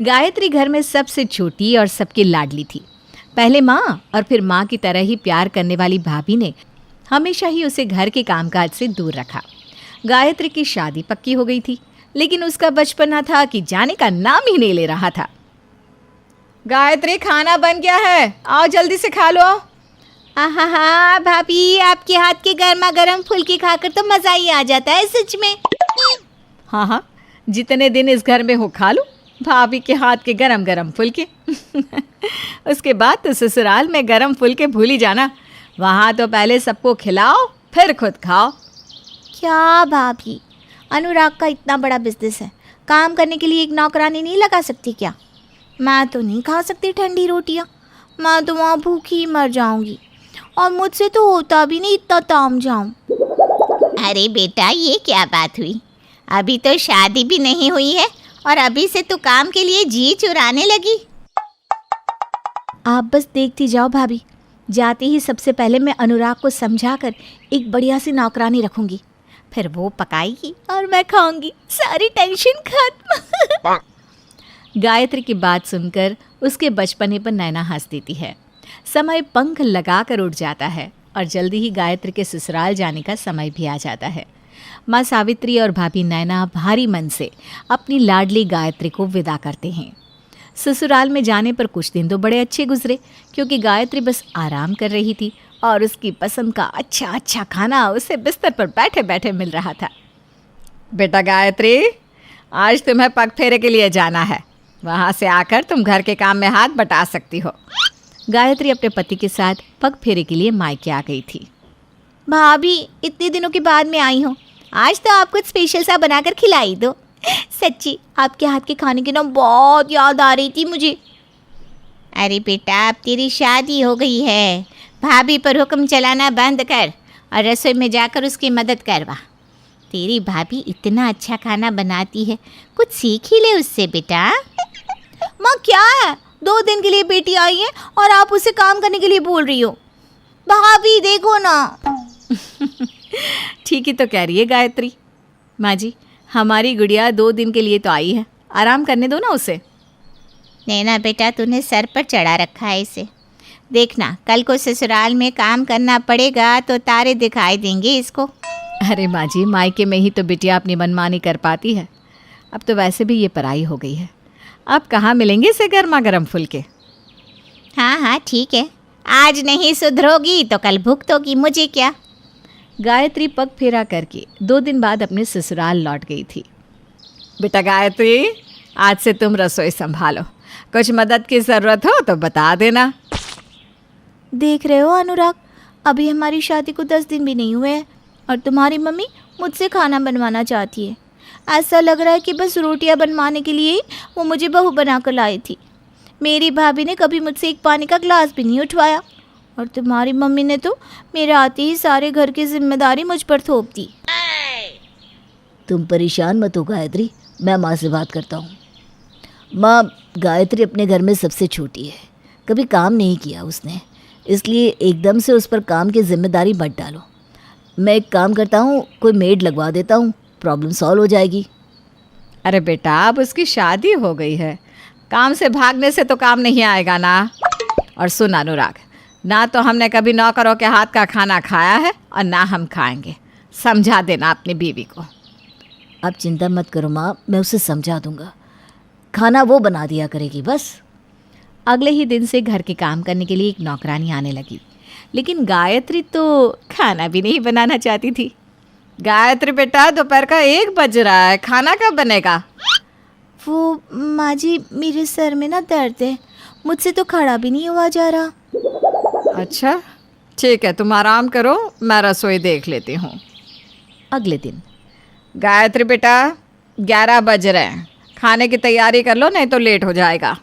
गायत्री घर में सबसे छोटी और सबकी लाडली थी। पहले माँ और फिर माँ की तरह ही प्यार करने वाली भाभी ने हमेशा ही उसे घर के कामकाज से दूर रखा। गायत्री की शादी पक्की हो गई थी, लेकिन उसका बचपना था कि जाने का नाम ही नहीं ले रहा था। गायत्री, खाना बन गया है, आओ जल्दी से खा लो। आहा भाभी, आपके हाथ के गर्मा गर्म फुल्की खाकर तो मज़ा ही आ जाता है सच में। हाँ, जितने दिन इस घर में हो खा लो भाभी के हाथ के गरम गरम फुलके। उसके बाद तो ससुराल में गरम फुलके भूल ही जाना। वहाँ तो पहले सबको खिलाओ फिर खुद खाओ। क्या भाभी, अनुराग का इतना बड़ा बिजनेस है, काम करने के लिए एक नौकरानी नहीं लगा सकती क्या? मैं तो नहीं खा सकती ठंडी रोटियाँ, मैं तो वहाँ भूखी मर जाऊँगी और मुझसे तो होता भी नहीं इतना ताम झाम। अरे बेटा, ये क्या बात हुई? अभी तो शादी भी नहीं हुई है और अभी से तू काम के लिए जी चुराने लगी। आप बस देखती जाओ भाभी, जाते ही सबसे पहले मैं अनुराग को समझाकर एक बढ़िया सी नौकरानी रखूंगी, फिर वो पकाएगी और मैं खाऊंगी, सारी टेंशन खत्म। गायत्री की बात सुनकर उसके बचपने पर नैना हंस देती है। समय पंख लगाकर उड़ जाता है और जल्दी ही गायत्री के ससुराल जाने का समय भी आ जाता है। माँ सावित्री और भाभी नैना भारी मन से अपनी लाडली गायत्री को विदा करते हैं। ससुराल में जाने पर कुछ दिन तो बड़े अच्छे गुजरे, क्योंकि गायत्री बस आराम कर रही थी और उसकी पसंद का अच्छा खाना उसे बिस्तर पर बैठे बैठे मिल रहा था। बेटा गायत्री, आज तुम्हें पग फेरे के लिए जाना है, वहाँ से आकर तुम घर के काम में हाथ बटा सकती हो। गायत्री अपने पति के साथ पग फेरे के लिए मायके आ गई थी। भाभी, इतने दिनों के बाद मैं आई हूँ, आज तो आप कुछ स्पेशल सा बनाकर खिलाई दो। सच्ची आपके हाथ के खाने की ना बहुत याद आ रही थी मुझे। अरे बेटा, अब तेरी शादी हो गई है, भाभी पर हुक्म चलाना बंद कर और रसोई में जाकर उसकी मदद करवा। तेरी भाभी इतना अच्छा खाना बनाती है, कुछ सीख ही ले उससे बेटा। माँ, क्या है, 2 दिन के लिए बेटी आई है और आप उसे काम करने के लिए बोल रही हो? भाभी देखो ना। ठीक ही तो कह रही है गायत्री। माँ जी, हमारी गुड़िया 2 दिन के लिए तो आई है, आराम करने दो ना उसे। नैना बेटा, तूने सर पर चढ़ा रखा है इसे। देखना, कल को ससुराल में काम करना पड़ेगा तो तारे दिखाई देंगे इसको। अरे माँ जी, मायके में ही तो बिटिया अपनी मनमानी कर पाती है, अब तो वैसे भी ये पराई हो गई है, अब कहाँ मिलेंगे इसे गर्मा गर्म फुलके। हाँ ठीक है, आज नहीं सुधरोगी तो कल भुगतोगी, मुझे क्या। गायत्री पग फेरा करके 2 दिन बाद अपने ससुराल लौट गई थी। बेटा गायत्री, आज से तुम रसोई संभालो, कुछ मदद की ज़रूरत हो तो बता देना। देख रहे हो अनुराग, अभी हमारी शादी को 10 दिन भी नहीं हुए हैं और तुम्हारी मम्मी मुझसे खाना बनवाना चाहती है। ऐसा लग रहा है कि बस रोटियां बनवाने के लिए ही वो मुझे बहू बनाकर लाई थी। मेरी भाभी ने कभी मुझसे एक पानी का गिलास भी नहीं उठवाया और तुम्हारी मम्मी ने तो मेरे आते ही सारे घर की जिम्मेदारी मुझ पर थोप दी। तुम परेशान मत हो गायत्री, मैं माँ से बात करता हूँ। माँ, गायत्री अपने घर में सबसे छोटी है, कभी काम नहीं किया उसने, इसलिए एकदम से उस पर काम की जिम्मेदारी मत डालो। मैं एक काम करता हूँ, कोई मेड लगवा देता हूँ, प्रॉब्लम सॉल्व हो जाएगी। अरे बेटा, अब उसकी शादी हो गई है, काम से भागने से तो काम नहीं आएगा ना। और सुन अनुराग, ना तो हमने कभी नौकरों के हाथ का खाना खाया है और ना हम खाएंगे, समझा देना अपनी बीवी को। आप चिंता मत करो माँ, मैं उसे समझा दूँगा, खाना वो बना दिया करेगी बस। अगले ही दिन से घर के काम करने के लिए एक नौकरानी आने लगी, लेकिन गायत्री तो खाना भी नहीं बनाना चाहती थी। गायत्री बेटा, दोपहर का 1 बज रहा है, खाना कब बनेगा? वो माँ जी, मेरे सर में ना दर्द है, मुझसे तो खड़ा भी नहीं हुआ जा रहा। अच्छा ठीक है, तुम आराम करो, मैं रसोई देख लेती हूँ। अगले दिन, गायत्री बेटा 11 बज रहे हैं, खाने की तैयारी कर लो, नहीं तो लेट हो जाएगा।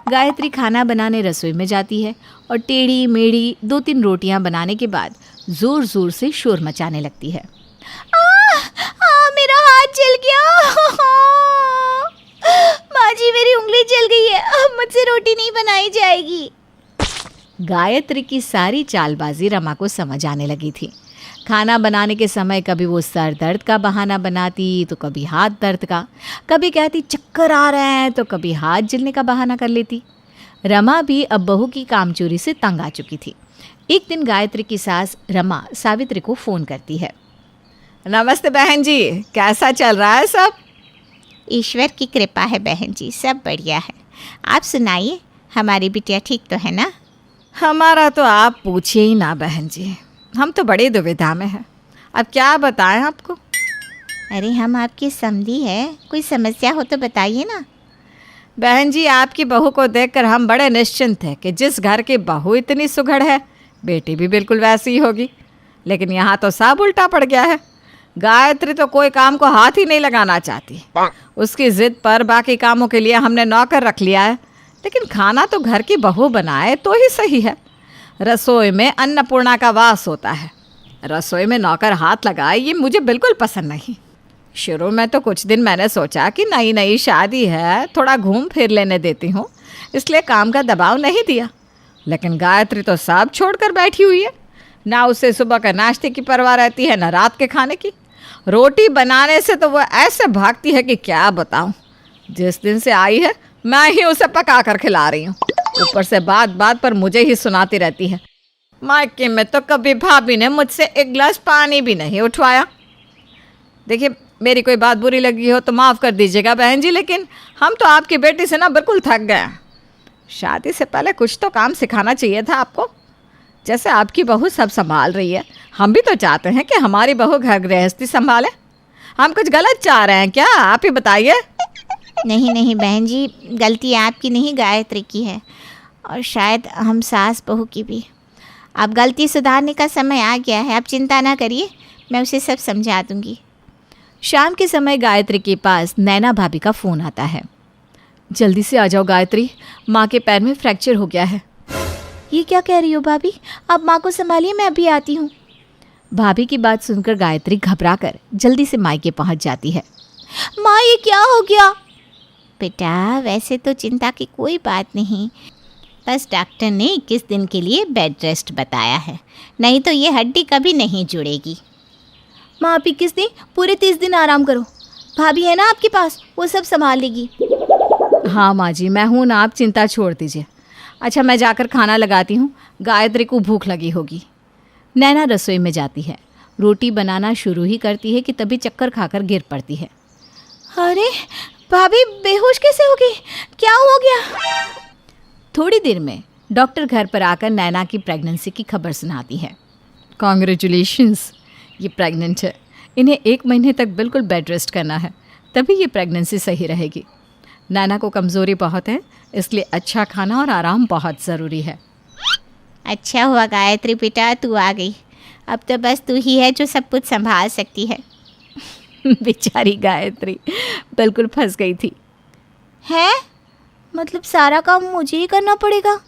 गायत्री खाना बनाने रसोई में जाती है और टेढ़ी मेढ़ी 2-3 रोटियां बनाने के बाद ज़ोर ज़ोर से शोर मचाने लगती है। मेरा हाथ जल गया। माँ जी, मेरी उंगली जल गई है, अब मुझसे रोटी नहीं बनाई जाएगी। गायत्री की सारी चालबाजी रमा को समझ आने लगी थी। खाना बनाने के समय कभी वो सर दर्द का बहाना बनाती तो कभी हाथ दर्द का, कभी कहती चक्कर आ रहे हैं तो कभी हाथ जलने का बहाना कर लेती। रमा भी अब बहू की कामचोरी से तंग आ चुकी थी। एक दिन गायत्री की सास रमा सावित्री को फ़ोन करती है। नमस्ते बहन जी, कैसा चल रहा है सब? ईश्वर की कृपा है बहन जी, सब बढ़िया है। आप सुनाइए, हमारी बिटिया ठीक तो है ना? हमारा तो आप पूछिए ही ना बहन जी, हम तो बड़ी दुविधा में हैं। अब क्या बताएं आपको? अरे हम आपकी समधी है, कोई समस्या हो तो बताइए ना। बहन जी, आपकी बहू को देखकर हम बड़े निश्चिंत हैं कि जिस घर की बहू इतनी सुघड़ है, बेटी भी बिल्कुल वैसी ही होगी। लेकिन यहाँ तो सब उल्टा पड़ गया है। गायत्री तो कोई काम को हाथ ही नहीं लगाना चाहती। उसकी जिद पर बाकी कामों के लिए हमने नौकर रख लिया है, लेकिन खाना तो घर की बहू बनाए तो ही सही है। रसोई में अन्नपूर्णा का वास होता है, रसोई में नौकर हाथ लगाए ये मुझे बिल्कुल पसंद नहीं। शुरू में तो कुछ दिन मैंने सोचा कि नई नई शादी है, थोड़ा घूम फिर लेने देती हूँ, इसलिए काम का दबाव नहीं दिया। लेकिन गायत्री तो सब छोड़कर बैठी हुई है। ना उसे सुबह का नाश्ते की परवाह रहती है, ना रात के खाने की। रोटी बनाने से तो वो ऐसे भागती है कि क्या बताऊँ। जिस दिन से आई है मैं ही उसे पका कर खिला रही हूँ, ऊपर से बात बात पर मुझे ही सुनाती रहती है। मायके में तो कभी भाभी ने मुझसे एक गिलास पानी भी नहीं उठवाया। देखिए, मेरी कोई बात बुरी लगी हो तो माफ़ कर दीजिएगा बहन जी, लेकिन हम तो आपकी बेटी से ना बिल्कुल थक गए हैं। शादी से पहले कुछ तो काम सिखाना चाहिए था आपको। जैसे आपकी बहू सब संभाल रही है, हम भी तो चाहते हैं कि हमारी बहू घर गृहस्थी संभाले। हम कुछ गलत चाह रहे हैं क्या? आप ही बताइए। नहीं नहीं बहन जी, गलती आपकी नहीं, गायत्री की है, और शायद हम सास बहू की भी। अब गलती सुधारने का समय आ गया है, आप चिंता ना करिए, मैं उसे सब समझा दूंगी। शाम के समय गायत्री के पास नैना भाभी का फ़ोन आता है। जल्दी से आ जाओ गायत्री, माँ के पैर में फ्रैक्चर हो गया है। ये क्या कह रही हो भाभी? आप माँ को संभालिए, मैं अभी आती हूँ। भाभी की बात सुनकर गायत्री घबराकर जल्दी से मायके पहुँच जाती है। माँ, ये क्या हो गया? बेटा, वैसे तो चिंता की कोई बात नहीं, बस डॉक्टर ने 21 दिन के लिए बेड रेस्ट बताया है, नहीं तो ये हड्डी कभी नहीं जुड़ेगी। माँ, आप 21 दिन, पूरे 30 दिन आराम करो। भाभी है ना आपके पास, वो सब संभाल लेगी। हाँ माँ जी, मैं हूँ ना, आप चिंता छोड़ दीजिए। अच्छा, मैं जाकर खाना लगाती हूँ, गायत्री को भूख लगी होगी। नैना रसोई में जाती है, रोटी बनाना शुरू ही करती है कि तभी चक्कर खाकर गिर पड़ती है। अरे भाभी, बेहोश कैसे हो गई? क्या हो गया? थोड़ी देर में डॉक्टर घर पर आकर नैना की प्रेगनेंसी की खबर सुनाती है। कॉन्ग्रेचुलेशंस, ये प्रेग्नेंट है। इन्हें 1 महीने तक बिल्कुल बेड रेस्ट करना है, तभी ये प्रेगनेंसी सही रहेगी। नैना को कमज़ोरी बहुत है, इसलिए अच्छा खाना और आराम बहुत ज़रूरी है। अच्छा हुआ गायत्री बेटा, तू आ गई। अब तो बस तू ही है जो सब कुछ संभाल सकती है। बेचारी गायत्री बिल्कुल फंस गई थी। है? मतलब सारा काम मुझे ही करना पड़ेगा?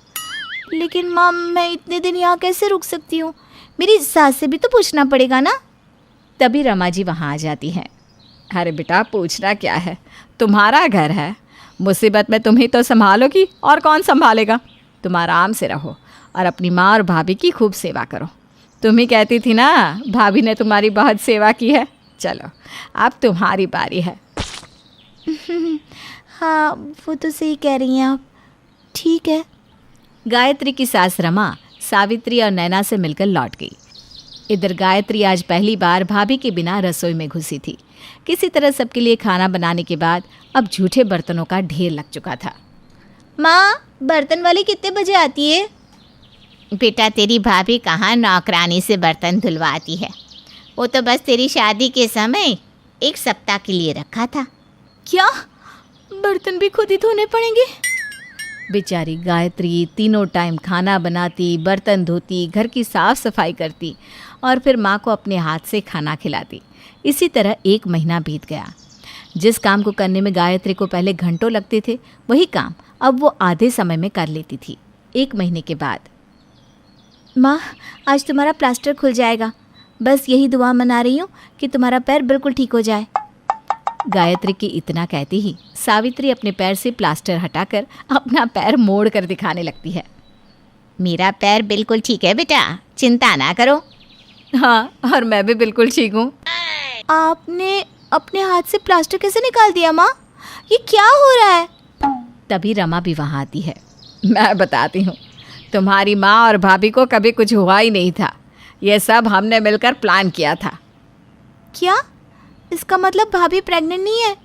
लेकिन माँ, मैं इतने दिन यहाँ कैसे रुक सकती हूँ? मेरी सास से भी तो पूछना पड़ेगा ना। तभी रमा जी वहाँ आ जाती हैं। अरे बेटा, पूछना क्या है, तुम्हारा घर है, मुसीबत में तुम ही तो संभालोगी, और कौन संभालेगा। तुम आराम से रहो और अपनी माँ और भाभी की खूब सेवा करो। तुम ही कहती थी ना, भाभी ने तुम्हारी बहुत सेवा की है। चलो, अब तुम्हारी बारी है। हाँ, वो तो सही कह रही हैं आप। ठीक है। गायत्री की सास रमा सावित्री और नैना से मिलकर लौट गई। इधर गायत्री आज पहली बार भाभी के बिना रसोई में घुसी थी। किसी तरह सबके लिए खाना बनाने के बाद अब झूठे बर्तनों का ढेर लग चुका था। माँ, बर्तन वाली कितने बजे आती है? बेटा, तेरी भाभी कहाँ नौकरानी से बर्तन धुलवाती है, वो तो बस तेरी शादी के समय 1 सप्ताह के लिए रखा था। क्या? बर्तन भी खुद ही धोने पड़ेंगे? बेचारी गायत्री तीनों टाइम खाना बनाती, बर्तन धोती, घर की साफ सफाई करती और फिर माँ को अपने हाथ से खाना खिलाती। इसी तरह 1 महीना बीत गया। जिस काम को करने में गायत्री को पहले घंटों लगते थे, वही काम अब वो आधे समय में कर लेती थी। 1 महीने के बाद। माँ, आज तुम्हारा प्लास्टर खुल जाएगा, बस यही दुआ मना रही हूँ कि तुम्हारा पैर बिल्कुल ठीक हो जाए। गायत्री की इतना कहती ही सावित्री अपने पैर से प्लास्टर हटाकर अपना पैर मोड़ कर दिखाने लगती है। मेरा पैर बिल्कुल ठीक है बेटा, चिंता ना करो। हाँ, और मैं भी बिल्कुल ठीक हूँ। आपने अपने हाथ से प्लास्टर कैसे निकाल दिया माँ? ये क्या हो रहा है? तभी रमा भी वहाँ आती है। मैं बताती हूँ, तुम्हारी माँ और भाभी को कभी कुछ हुआ ही नहीं था। ये सब हमने मिलकर प्लान किया था। क्या? इसका मतलब भाभी प्रेग्नेंट नहीं है?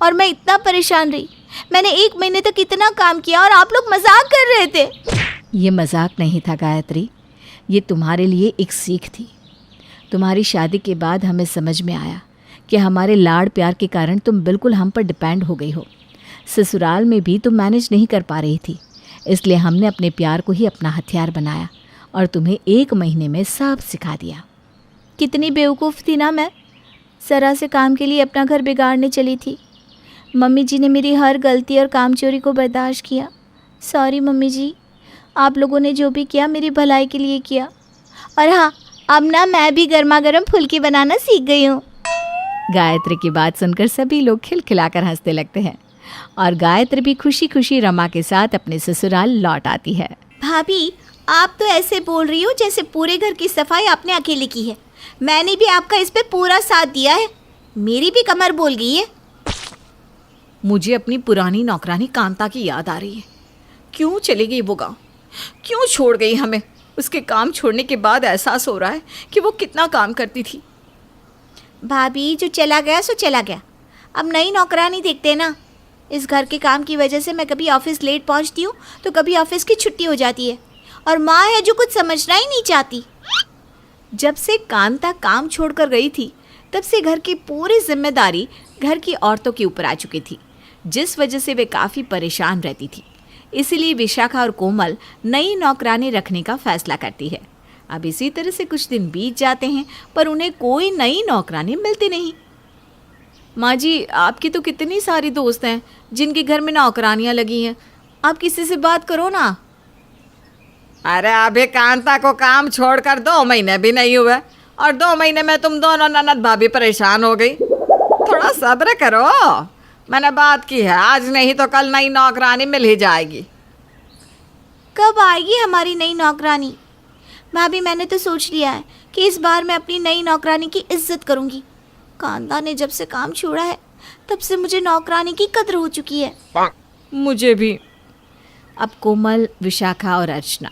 और मैं इतना परेशान रही। मैंने 1 महीने तक इतना काम किया और आप लोग मजाक कर रहे थे। ये मजाक नहीं था गायत्री, ये तुम्हारे लिए एक सीख थी। तुम्हारी शादी के बाद हमें समझ में आया कि हमारे लाड़ प्यार के कारण तुम बिल्कुल हम पर डिपेंड हो गई हो। ससुराल में भी तुम मैनेज नहीं कर पा रही थी, इसलिए हमने अपने प्यार को ही अपना हथियार बनाया और तुम्हें 1 महीने में सब सिखा दिया। कितनी बेवकूफ़ थी ना मैं। ज़रा से काम के लिए अपना घर बिगाड़ने चली थी। मम्मी जी ने मेरी हर गलती और काम चोरी को बर्दाश्त किया। सॉरी मम्मी जी, आप लोगों ने जो भी किया मेरी भलाई के लिए किया। और हाँ, अब ना मैं भी गर्मा गर्म फुल्की बनाना सीख गई हूँ। गायत्री की बात सुनकर सभी लोग खिलखिलाकर हंसने लगते हैं और गायत्री भी खुशी खुशी रमा के साथ अपने ससुराल लौट आती है। भाभी, आप तो ऐसे बोल रही हो जैसे पूरे घर की सफाई आपने अकेले की है। मैंने भी आपका इस पे पूरा साथ दिया है। मेरी भी कमर बोल गई है। मुझे अपनी पुरानी नौकरानी कांता की याद आ रही है। क्यों चली गई वो गाँव? क्यों छोड़ गई हमें? उसके काम छोड़ने के बाद एहसास हो रहा है कि वो कितना काम करती थी। भाभी, जो चला गया सो चला गया। अब नई नौकरानी देखते ना। इस घर के काम की वजह से मैं कभी ऑफिस लेट पहुंचती हूँ तो कभी ऑफिस की छुट्टी हो जाती है। और माँ है जो कुछ समझना ही नहीं चाहती। जब से कांता काम छोड़कर गई थी तब से घर की पूरी जिम्मेदारी घर की औरतों के ऊपर आ चुकी थी, जिस वजह से वे काफ़ी परेशान रहती थी। इसीलिए विशाखा और कोमल नई नौकरानी रखने का फैसला करती है। अब इसी तरह से कुछ दिन बीत जाते हैं पर उन्हें कोई नई नौकरानी मिलती नहीं। माँ जी, आपकी तो कितनी सारी दोस्त हैं जिनके घर में नौकरानियाँ लगी हैं। आप किसी से बात करो ना। अरे अभी कांता को काम छोड़कर 2 महीने भी नहीं हुए और 2 महीने में तुम दोनों ननद भाभी परेशान हो गई। थोड़ा सब्र करो। मैंने बात की है, आज नहीं तो कल नई नौकरानी मिल ही जाएगी। कब आएगी हमारी नई नौकरानी? भाभी, मैंने तो सोच लिया है कि इस बार मैं अपनी नई नौकरानी की इज्जत करूंगी। कांता ने जब से काम छोड़ा है तब से मुझे नौकरानी की कद्र हो चुकी है। मुझे भी। अब कोमल, विशाखा और अर्चना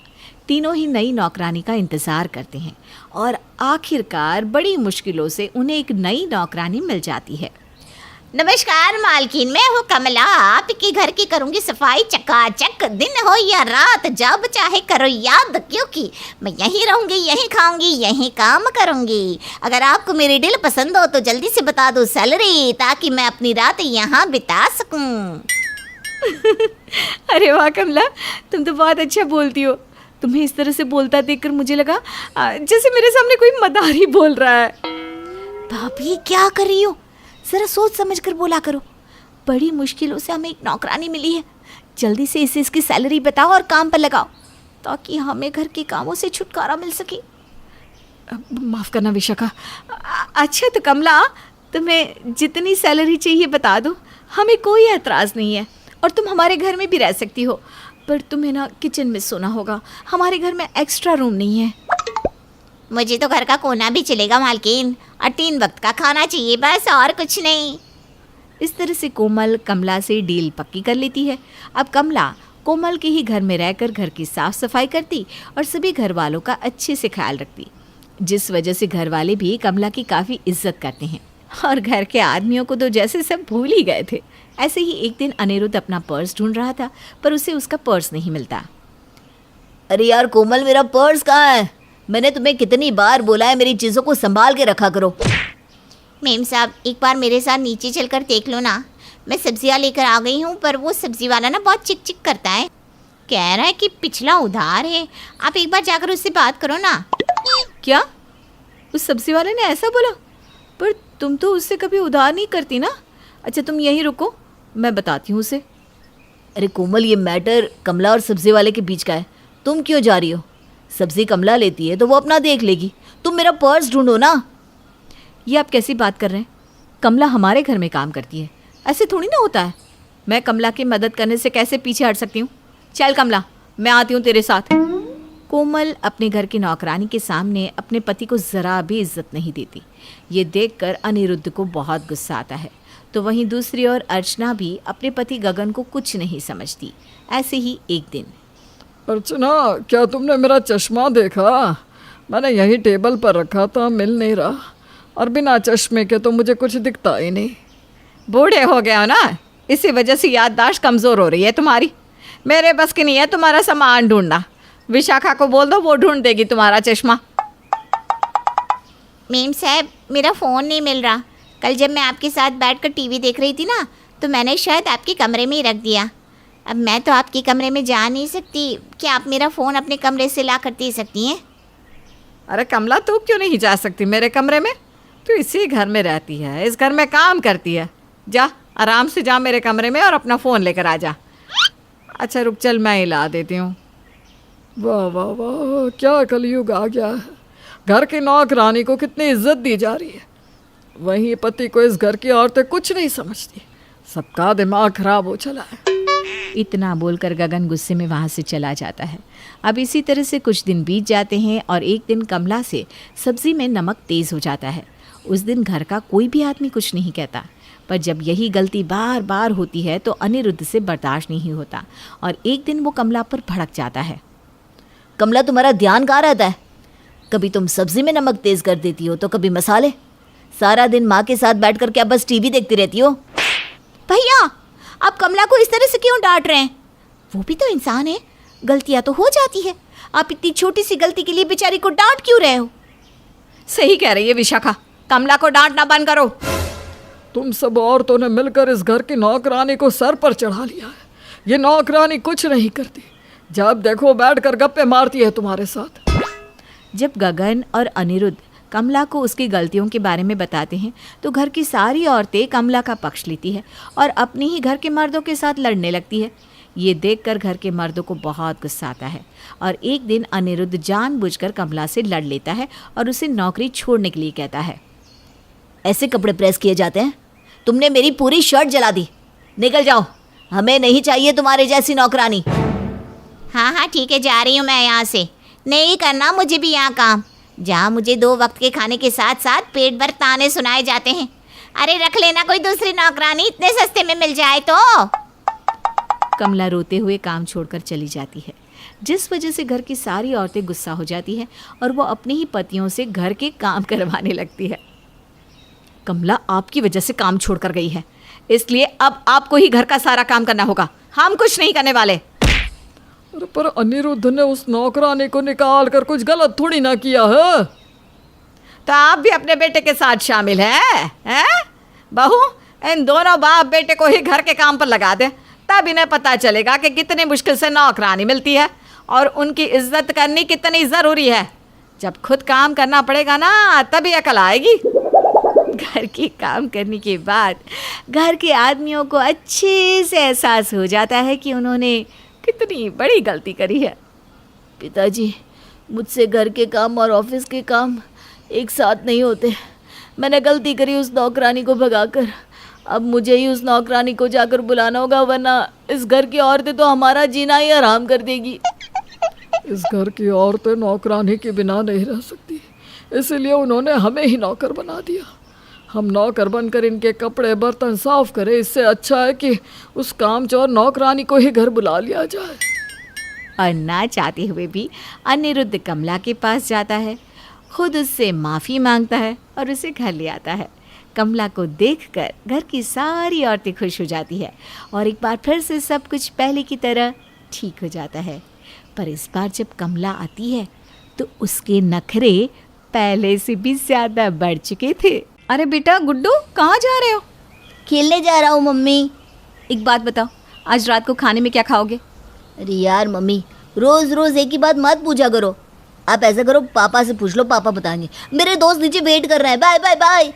तीनों ही नई नौकरानी का इंतज़ार करते हैं और आखिरकार बड़ी मुश्किलों से उन्हें एक नई नौकरानी मिल जाती है। नमस्कार मालकिन, मैं हूँ कमला। आपके घर की करूँगी सफाई चकाचक। दिन हो या रात, जब चाहे करो याद, क्योंकि मैं यहीं रहूँगी, यहीं खाऊंगी, यहीं काम करूँगी। अगर आपको मेरी डील पसंद हो तो जल्दी से बता दो सैलरी, ताकि मैं अपनी रात यहाँ बिता सकूँ। अरे वाह कमला, तुम तो बहुत अच्छा बोलती हो। तुम्हें इस तरह से बोलता देखकर मुझे लगा जैसे मेरे सामने कोई मदारी बोल रहा है। भाभी, क्या कर रही हो? ज़रा सोच समझ कर बोला करो। बड़ी मुश्किलों से हमें एक नौकरानी मिली है। जल्दी से इसे इसकी सैलरी बताओ और काम पर लगाओ, ताकि हमें घर के कामों से छुटकारा मिल सके। माफ़ करना विशाखा। अच्छा तो कमला, तुम्हें जितनी सैलरी चाहिए बता दो, हमें कोई एतराज़ नहीं है और तुम हमारे घर में भी रह सकती हो। पर तुम्हें ना किचन में सोना होगा, हमारे घर में एक्स्ट्रा रूम नहीं है। मुझे तो घर का कोना भी चलेगा मालकिन, और 3 वक्त का खाना चाहिए, बस और कुछ नहीं। इस तरह से कोमल कमला से डील पक्की कर लेती है। अब कमला कोमल के ही घर में रहकर घर की साफ सफाई करती और सभी घर वालों का अच्छे से ख्याल रखती, जिस वजह से घर वाले भी कमला की काफ़ी इज्जत करते हैं और घर के आदमियों को तो जैसे सब भूल ही गए थे। ऐसे ही एक दिन अनिरुद्ध अपना पर्स ढूंढ रहा था पर उसे उसका पर्स नहीं मिलता। अरे यार कोमल, मेरा पर्स कहाँ है? मैंने तुम्हें कितनी बार बोला है मेरी चीज़ों को संभाल के रखा करो। मेम साहब, एक बार मेरे साथ नीचे चलकर देख लो ना। मैं सब्जियां लेकर आ गई हूँ, पर वो सब्जी वाला ना बहुत चिक चिक करता है। कह रहा है कि पिछला उधार है। आप एक बार जाकर उससे बात करो ना। क्या? उस सब्जी वाले ने ऐसा बोला? पर तुम तो उससे कभी उधार नहीं करती ना। अच्छा तुम यहीं रुको, मैं बताती हूँ उसे। अरे कोमल, ये मैटर कमला और सब्जी वाले के बीच का है। तुम क्यों जा रही हो? सब्जी कमला लेती है तो वो अपना देख लेगी, तुम मेरा पर्स ढूंढो ना। ये आप कैसी बात कर रहे हैं? कमला हमारे घर में काम करती है, ऐसे थोड़ी ना होता है। मैं कमला की मदद करने से कैसे पीछे हट सकती हूँ? चल कमला, मैं आती हूँ तेरे साथ। कोमल अपने घर की नौकरानी के सामने अपने पति को ज़रा भी इज्जत नहीं देती। ये देखकर अनिरुद्ध को बहुत गुस्सा आता है। तो वहीं दूसरी ओर अर्चना भी अपने पति गगन को कुछ नहीं समझती। ऐसे ही एक दिन, अर्चना, क्या तुमने मेरा चश्मा देखा? मैंने यही टेबल पर रखा था, मिल नहीं रहा, और बिना चश्मे के तो मुझे कुछ दिखता ही नहीं। बूढ़े हो गए हो ना, इसी वजह से याददाश्त कमज़ोर हो रही है तुम्हारी। मेरे बस की नहीं है तुम्हारा सामान ढूंढना। विशाखा को बोल दो, वो ढूंढ देगी तुम्हारा चश्मा। मेम साहब, मेरा फ़ोन नहीं मिल रहा। कल जब मैं आपके साथ बैठकर टीवी देख रही थी ना, तो मैंने शायद आपके कमरे में ही रख दिया। अब मैं तो आपके कमरे में जा नहीं सकती। क्या आप मेरा फ़ोन अपने कमरे से ला कर दे सकती हैं? अरे कमला, तू क्यों नहीं जा सकती मेरे कमरे में? तू इसी घर में रहती है, इस घर में काम करती है। जा, आराम से जा मेरे कमरे में और अपना फ़ोन लेकर आ जा। अच्छा रुक, चल मैं ही ला देती हूँ। वाह वाह वाह, क्या कलयुग आ गया है। घर की नौकरानी को कितनी इज्जत दी जा रही है, वहीं पति को इस घर की औरतें कुछ नहीं समझती। सबका दिमाग खराब हो चला है। इतना बोलकर गगन गुस्से में वहाँ से चला जाता है। अब इसी तरह से कुछ दिन बीत जाते हैं और एक दिन कमला से सब्जी में नमक तेज़ हो जाता है। उस दिन घर का कोई भी आदमी कुछ नहीं कहता, पर जब यही गलती बार बार होती है तो अनिरुद्ध से बर्दाश्त नहीं होता और एक दिन वो कमला पर भड़क जाता है। कमला, तुम्हारा ध्यान कहाँ रहता है? कभी तुम सब्जी में नमक तेज कर देती हो तो कभी मसाले। सारा दिन माँ के साथ बैठ कर क्या बस टीवी देखती रहती हो? भैया, आप कमला को इस तरह से क्यों डांट रहे हैं? वो भी तो इंसान है, गलतियां तो हो जाती है। आप इतनी छोटी सी गलती के लिए बेचारी को डांट क्यों रहे हो? सही कह रही है विशाखा, कमला को डांटना बंद करो। तुम सब औरतों ने मिलकर इस घर की नौकरानी को सर पर चढ़ा लिया है। ये नौकरानी कुछ नहीं करती, जब देखो बैठकर गप्पे मारती है तुम्हारे साथ। जब गगन और अनिरुद्ध कमला को उसकी गलतियों के बारे में बताते हैं तो घर की सारी औरतें कमला का पक्ष लेती है और अपने ही घर के मर्दों के साथ लड़ने लगती है। ये देखकर घर के मर्दों को बहुत गुस्सा आता है और एक दिन अनिरुद्ध जानबूझकर कमला से लड़ लेता है और उसे नौकरी छोड़ने के लिए कहता है। ऐसे कपड़े प्रेस किए जाते हैं? तुमने मेरी पूरी शर्ट जला दी। निकल जाओ, हमें नहीं चाहिए तुम्हारे जैसी नौकरानी। हाँ हाँ ठीक है, जा रही हूँ मैं यहाँ से। नहीं करना मुझे भी यहाँ काम, जहाँ मुझे 2 वक्त के खाने के साथ साथ पेट भर ताने सुनाए जाते हैं। अरे रख लेना कोई दूसरी नौकरानी, इतने सस्ते में मिल जाए तो। कमला रोते हुए काम छोड़कर चली जाती है, जिस वजह से घर की सारी औरतें गुस्सा हो जाती हैं और वो अपने ही पतियों से घर के काम करवाने लगती है। कमला आपकी वजह से काम छोड़कर गई है, इसलिए अब आपको ही घर का सारा काम करना होगा, हम कुछ नहीं करने वाले। अरे पर अनिरुद्ध ने उस नौकरानी को निकाल कर कुछ गलत थोड़ी ना किया है। तो आप भी अपने बेटे के साथ शामिल हैं? बहू, इन दोनों बाप बेटे को ही घर के काम पर लगा दे, तब इन्हें पता चलेगा कि कितनी मुश्किल से नौकरानी मिलती है और उनकी इज्जत करनी कितनी ज़रूरी है। जब खुद काम करना पड़ेगा ना, तभी अकल आएगी। घर की काम करने के बाद घर के आदमियों को अच्छे से एहसास हो जाता है कि उन्होंने कितनी बड़ी गलती करी है। पिताजी, मुझसे घर के काम और ऑफिस के काम एक साथ नहीं होते। मैंने गलती करी उस नौकरानी को भगाकर। अब मुझे ही उस नौकरानी को जाकर बुलाना होगा, वरना इस घर की औरतें तो हमारा जीना ही हराम कर देगी। इस घर की औरतें नौकरानी के बिना नहीं रह सकती, इसीलिए उन्होंने हमें ही नौकर बना दिया। हम नौकर बनकर इनके कपड़े बर्तन साफ करें, इससे अच्छा है कि उस कामचोर नौकरानी को ही घर बुला लिया जाए। और ना चाहते हुए भी अनिरुद्ध कमला के पास जाता है, खुद उससे माफ़ी मांगता है और उसे घर ले आता है। कमला को देखकर घर की सारी औरतें खुश हो जाती है और एक बार फिर से सब कुछ पहले की तरह ठीक हो जाता है। पर इस बार जब कमला आती है तो उसके नखरे पहले से भी ज़्यादा बढ़ चुके थे। अरे बेटा गुड्डू, कहाँ जा रहे हो? खेलने जा रहा हूँ मम्मी। एक बात बताओ, आज रात को खाने में क्या खाओगे? अरे यार मम्मी, रोज रोज एक ही बात मत पूछा करो। आप ऐसा करो, पापा से पूछ लो, पापा बताएंगे। मेरे दोस्त नीचे वेट कर रहे हैं। Bye bye bye.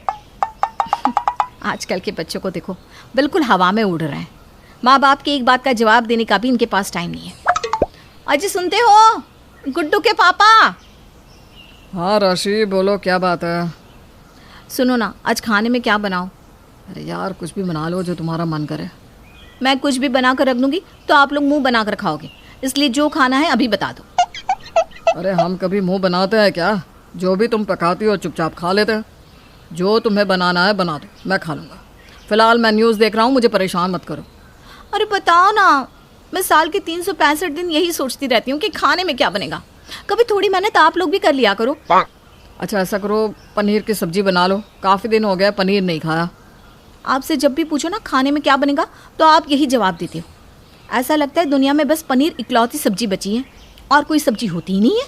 आजकल के बच्चों को देखो, बिल्कुल हवा में उड़ रहे हैं। माँ बाप की एक बात का जवाब देने का भी इनके पास टाइम नहीं है। अजी सुनते हो, गुड्डू के पापा? हाँ राशि, बोलो क्या बात है? सुनो ना, आज खाने में क्या बनाओ? अरे यार, कुछ भी बना लो जो तुम्हारा मन करे। मैं कुछ भी बना कर रख दूँगी तो आप लोग मुंह बना कर खाओगे, इसलिए जो खाना है अभी बता दो। अरे हम कभी मुंह बनाते हैं क्या? जो भी तुम पकाती हो चुपचाप खा लेते हैं। जो तुम्हें बनाना है बना दो, मैं खा लूँगा। फिलहाल मैं न्यूज़ देख रहा हूँ, मुझे परेशान मत करो। अरे बताओ ना, मैं साल के 365 दिन यही सोचती रहती हूँ कि खाने में क्या बनेगा। कभी थोड़ी मेहनत आप लोग भी कर लिया करो। अच्छा ऐसा करो, पनीर की सब्जी बना लो। काफ़ी दिन हो गया पनीर नहीं खाया। आपसे जब भी पूछो ना खाने में क्या बनेगा तो आप यही जवाब देते हो। ऐसा लगता है दुनिया में बस पनीर इकलौती सब्जी बची है और कोई सब्जी होती ही नहीं है।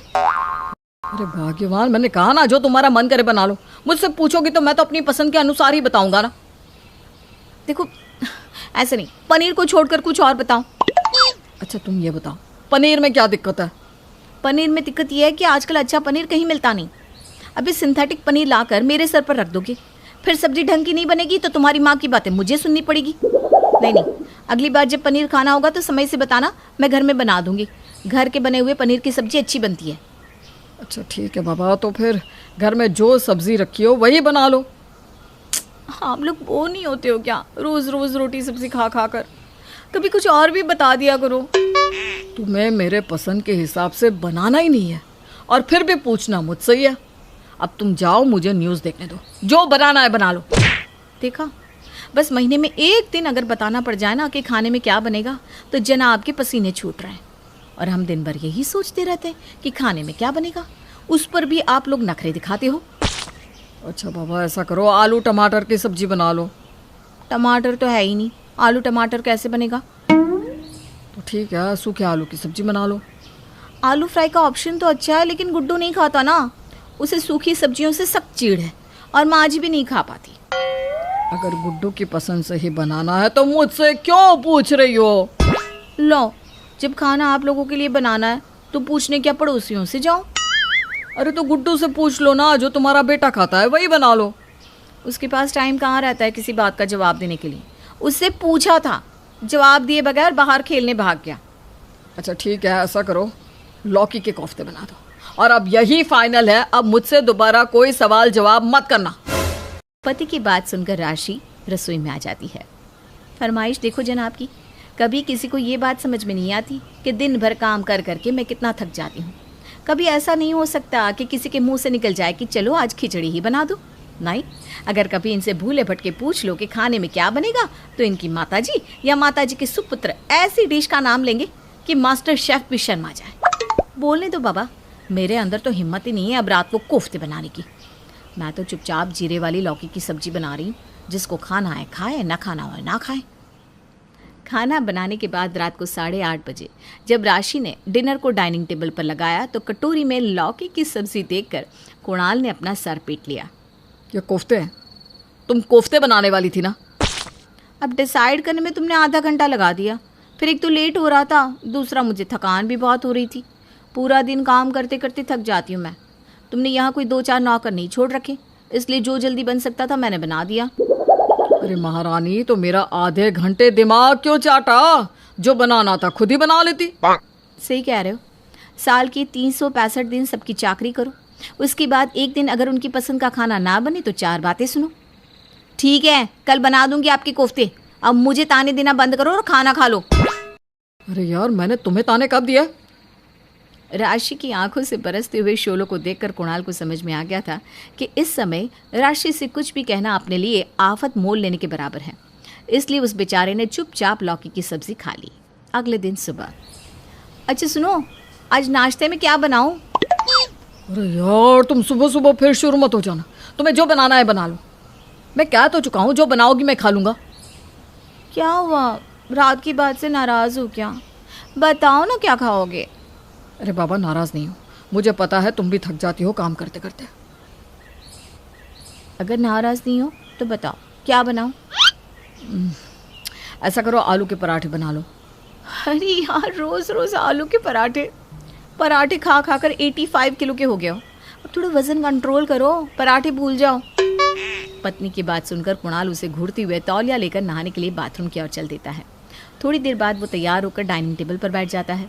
अरे भाग्यवान, मैंने कहा ना जो तुम्हारा मन करे बना लो। मुझसे पूछोगी तो मैं तो अपनी पसंद के अनुसार ही बताऊंगा ना। देखो ऐसे नहीं, पनीर को छोड़कर कुछ और बताओ। अच्छा तुम ये बताओ, पनीर में क्या दिक्कत है? पनीर में दिक्कत यह है कि आजकल अच्छा पनीर कहीं मिलता नहीं। अभी सिंथेटिक पनीर लाकर मेरे सर पर रख दोगे, फिर सब्जी ढंग की नहीं बनेगी तो तुम्हारी माँ की बातें मुझे सुननी पड़ेगी। नहीं नहीं, अगली बार जब पनीर खाना होगा तो समय से बताना, मैं घर में बना दूंगी। घर के बने हुए पनीर की सब्जी अच्छी बनती है। अच्छा ठीक है बाबा, तो फिर घर में जो सब्जी रखी हो वही बना लो। आप लोग वो नहीं होते हो क्या, रोज रोज रोटी सब्जी खा खा कर? कभी कुछ और भी बता दिया करो। तुम्हें मेरे पसंद के हिसाब से बनाना ही नहीं है और फिर भी पूछना मुझसे ही है। अब तुम जाओ, मुझे न्यूज़ देखने दो। जो बनाना है बना लो। देखा, बस महीने में एक दिन अगर बताना पड़ जाए ना कि खाने में क्या बनेगा तो जनाब के पसीने छूट रहे हैं। और हम दिन भर यही सोचते रहते हैं कि खाने में क्या बनेगा। उस पर भी आप लोग नखरे दिखाते हो। अच्छा बाबा ऐसा करो, आलू टमाटर की सब्जी बना लो। टमाटर तो है ही नहीं, आलू टमाटर कैसे बनेगा? तो ठीक है, सूखे आलू की सब्जी बना लो। आलू फ्राई का ऑप्शन तो अच्छा है, लेकिन गुड्डू नहीं खाता ना। उसे सूखी सब्जियों से सख्त चीड़ है और माँ जी भी नहीं खा पाती। अगर गुड्डू की पसंद से ही बनाना है तो मुझसे क्यों पूछ रही हो? लो, जब खाना आप लोगों के लिए बनाना है तो पूछने क्या पड़ोसियों से जाओ। अरे तो गुड्डू से पूछ लो ना, जो तुम्हारा बेटा खाता है वही बना लो। उसके पास टाइम कहाँ रहता है किसी बात का जवाब देने के लिए। उससे पूछा था, जवाब दिए बगैर बाहर खेलने भाग गया। अच्छा ठीक है, ऐसा करो, लौकी के कोफ्ते बना दो। और अब यही फाइनल है, अब मुझसे दोबारा कोई सवाल जवाब मत करना। पति की बात सुनकर राशि रसोई में आ जाती है। फरमाइश देखो जनाब की, कभी किसी को ये बात समझ में नहीं आती कि दिन भर काम कर करके मैं कितना थक जाती हूँ। कभी ऐसा नहीं हो सकता कि किसी के मुंह से निकल जाए कि चलो आज खिचड़ी ही बना दो। नहीं, अगर कभी इनसे भूले भटके पूछ लो कि खाने में क्या बनेगा तो इनकी माताजी या माताजी के सुपुत्र ऐसी डिश का नाम लेंगे कि मास्टर शेफ भी शर्मा जाए। बोलने दो बाबा, मेरे अंदर तो हिम्मत ही नहीं है अब रात को कोफ्ते बनाने की। मैं तो चुपचाप जीरे वाली लौकी की सब्जी बना रही हूँ, जिसको खाना है खाए, ना खाना हो ना खाए। खाना बनाने के बाद रात को 8:30 बजे जब राशि ने डिनर को डाइनिंग टेबल पर लगाया तो कटोरी में लौकी की सब्जी देखकर कुणाल ने अपना सर पीट लिया। ये कोफ्ते हैं? तुम कोफ्ते बनाने वाली थी ना? अब डिसाइड करने में तुमने आधा घंटा लगा दिया। फिर एक तो लेट हो रहा था, दूसरा मुझे थकान भी बहुत हो रही थी। पूरा दिन काम करते करते थक जाती हूँ मैं। तुमने यहाँ कोई 2-4 नौकर नहीं छोड़ रखे, इसलिए जो जल्दी बन सकता था मैंने बना दिया। अरे महारानी, तो मेरा आधे घंटे दिमाग क्यों चाटा? जो बनाना था खुद ही बना लेती। सही कह रहे हो। साल की 365 दिन सबकी चाकरी करो, उसके बाद एक दिन अगर उनकी पसंद का खाना ना बने तो 4 बातें सुनो। ठीक है, कल बना दूंगी आपके कोफ्ते। अब मुझे ताने देना बंद करो और खाना खा लो। अरे यार, मैंने तुम्हें ताने कब दिया? राशि की आंखों से बरसते हुए शोलों को देखकर कुणाल को समझ में आ गया था कि इस समय राशि से कुछ भी कहना अपने लिए आफत मोल लेने के बराबर है। इसलिए उस बेचारे ने चुपचाप लौकी की सब्जी खा ली। अगले दिन सुबह, अच्छा सुनो, आज नाश्ते में क्या बनाऊं? अरे यार, तुम सुबह सुबह फिर शुरू मत हो जाना। तुम्हें जो बनाना है बना लो। मैं कह तो चुका हूँ, जो बनाओगी मैं खा लूँगा। क्या हुआ, रात की बात से नाराज हो क्या? बताओ ना क्या खाओगे। अरे बाबा, नाराज़ नहीं हो, मुझे पता है तुम भी थक जाती हो काम करते करते। अगर नाराज नहीं हो तो बताओ क्या बनाऊं? ऐसा करो, आलू के पराठे बना लो। अरे यार, रोज रोज आलू के पराठे खा खा कर 85 किलो के हो गए हो। अब थोड़ा वजन कंट्रोल करो, पराठे भूल जाओ। पत्नी की बात सुनकर कुणाल उसे घूरते हुए तौलिया लेकर नहाने के लिए बाथरूम की ओर चल देता है। थोड़ी देर बाद वो तैयार होकर डाइनिंग टेबल पर बैठ जाता है।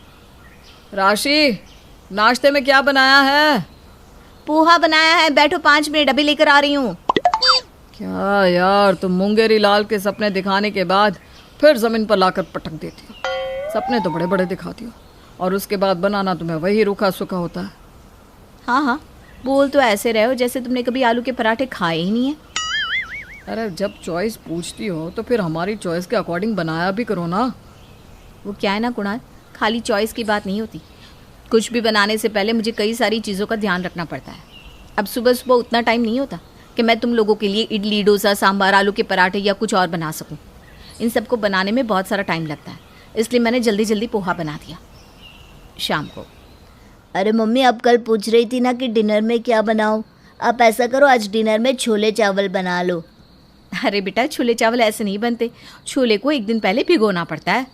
राशि, नाश्ते में क्या बनाया है? पोहा बनाया है, बैठो 5 मिनट, अभी लेकर आ रही हूँ। क्या यार, तुम मुंगेरी लाल के सपने दिखाने के बाद फिर जमीन पर लाकर पटक देती हो। सपने तो बड़े बड़े दिखाती हो और उसके बाद बनाना तुम्हें वही रूखा सूखा होता है। हाँ हाँ, बोल तो ऐसे रहे हो जैसे तुमने कभी आलू के पराठे खाए ही नहीं है। अरे जब चॉइस पूछती हो तो फिर हमारी चॉइस के अकॉर्डिंग बनाया भी करो ना। वो क्या है ना कुणाल, खाली चॉइस की बात नहीं होती। कुछ भी बनाने से पहले मुझे कई सारी चीज़ों का ध्यान रखना पड़ता है। अब सुबह सुबह उतना टाइम नहीं होता कि मैं तुम लोगों के लिए इडली, डोसा, सांभर, आलू के पराठे या कुछ और बना सकूं। इन सबको बनाने में बहुत सारा टाइम लगता है, इसलिए मैंने जल्दी जल्दी पोहा बना दिया शाम को। अरे मम्मी, आप कल पूछ रही थी ना कि डिनर में क्या बनाऊं। आप ऐसा करो, आज डिनर में छोले चावल बना लो। अरे बेटा, छोले चावल ऐसे नहीं बनते, छोले को एक दिन पहले भिगोना पड़ता है।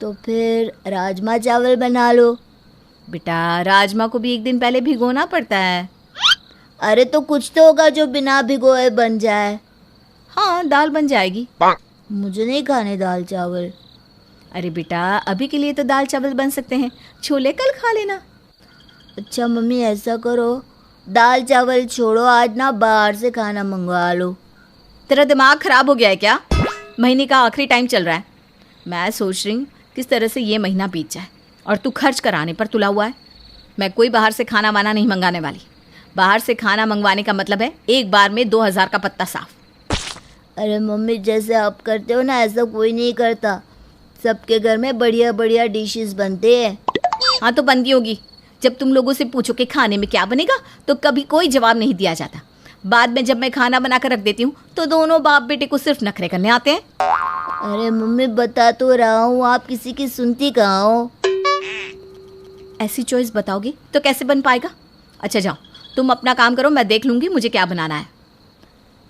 तो फिर राजमा चावल बना लो। बेटा, राजमा को भी एक दिन पहले भिगोना पड़ता है। अरे तो कुछ तो होगा जो बिना भिगोए बन जाए। हाँ, दाल बन जाएगी। मुझे नहीं खाने दाल चावल। अरे बेटा, अभी के लिए तो दाल चावल बन सकते हैं, छोले कल खा लेना। अच्छा मम्मी, ऐसा करो, दाल चावल छोड़ो, आज ना बाहर से खाना मंगवा लो। तेरा दिमाग खराब हो गया है क्या? महीने का आखिरी टाइम चल रहा है। मैं सोच रही हूँ किस तरह से ये महीना बीत जाए, और तू खर्च कराने पर तुला हुआ है। मैं कोई बाहर से खाना वाना नहीं मंगाने वाली। बाहर से खाना मंगवाने का मतलब है एक बार में 2000 का पत्ता साफ। अरे मम्मी, जैसे आप करते हो ना, ऐसा कोई नहीं करता। सबके घर में बढ़िया बढ़िया डिशेस बनते हैं। हाँ तो बनती होगी। जब तुम लोगों से पूछो कि खाने में क्या बनेगा तो कभी कोई जवाब नहीं दिया जाता। बाद में जब मैं खाना बना कर रख देती हूँ तो दोनों बाप बेटे को सिर्फ नखरे करने आते हैं। अरे मम्मी, बता तो रहा हूँ, आप किसी की सुनती कहाँ हो। ऐसी चॉइस बताओगी तो कैसे बन पाएगा? अच्छा जाओ, तुम अपना काम करो, मैं देख लूँगी मुझे क्या बनाना है।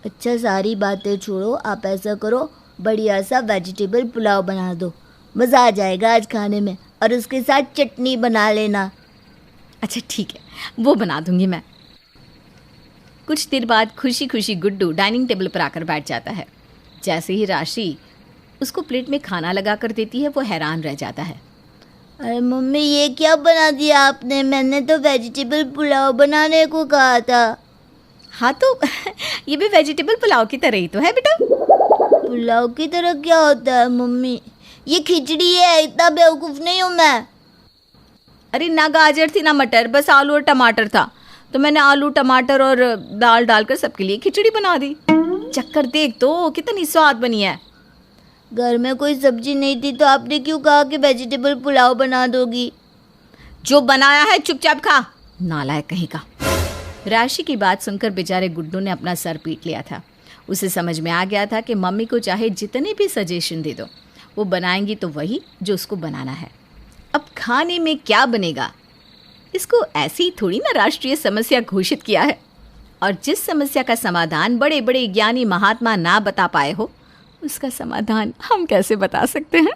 अच्छा, सारी बातें छोड़ो, आप ऐसा करो, बढ़िया सा वेजिटेबल पुलाव बना दो। मज़ा आ जाएगा आज खाने में, और उसके साथ चटनी बना लेना। अच्छा ठीक है, वो बना दूंगी मैं। कुछ देर बाद खुशी खुशी गुड्डू डाइनिंग टेबल पर आकर बैठ जाता है। जैसे ही राशि उसको प्लेट में खाना लगा कर देती है, वो हैरान रह जाता है। अरे मम्मी, ये क्या बना दिया आपने? मैंने तो वेजिटेबल पुलाव बनाने को कहा था। हाँ तो ये भी वेजिटेबल पुलाव की तरह ही तो है बेटा। पुलाव की तरह क्या होता है मम्मी? ये खिचड़ी है, इतना बेवकूफ़ नहीं हूँ मैं। अरे ना गाजर थी ना मटर, बस आलू और टमाटर था, तो मैंने आलू टमाटर और दाल डालकर सबके लिए खिचड़ी बना दी। चक्कर देख तो कितनी स्वाद बनी है। घर में कोई सब्जी नहीं थी तो आपने क्यों कहा कि वेजिटेबल पुलाव बना दोगी? जो बनाया है चुपचाप खा, नालायक कहीं का। राशि की बात सुनकर बेचारे गुड्डू ने अपना सर पीट लिया था। उसे समझ में आ गया था कि मम्मी को चाहे जितने भी सजेशन दे दो, वो बनाएंगी तो वही जो उसको बनाना है। अब खाने में क्या बनेगा, इसको ऐसी थोड़ी ना राष्ट्रीय समस्या घोषित किया है। और जिस समस्या का समाधान बड़े बड़े ज्ञानी महात्मा ना बता पाए हो, उसका समाधान हम कैसे बता सकते हैं?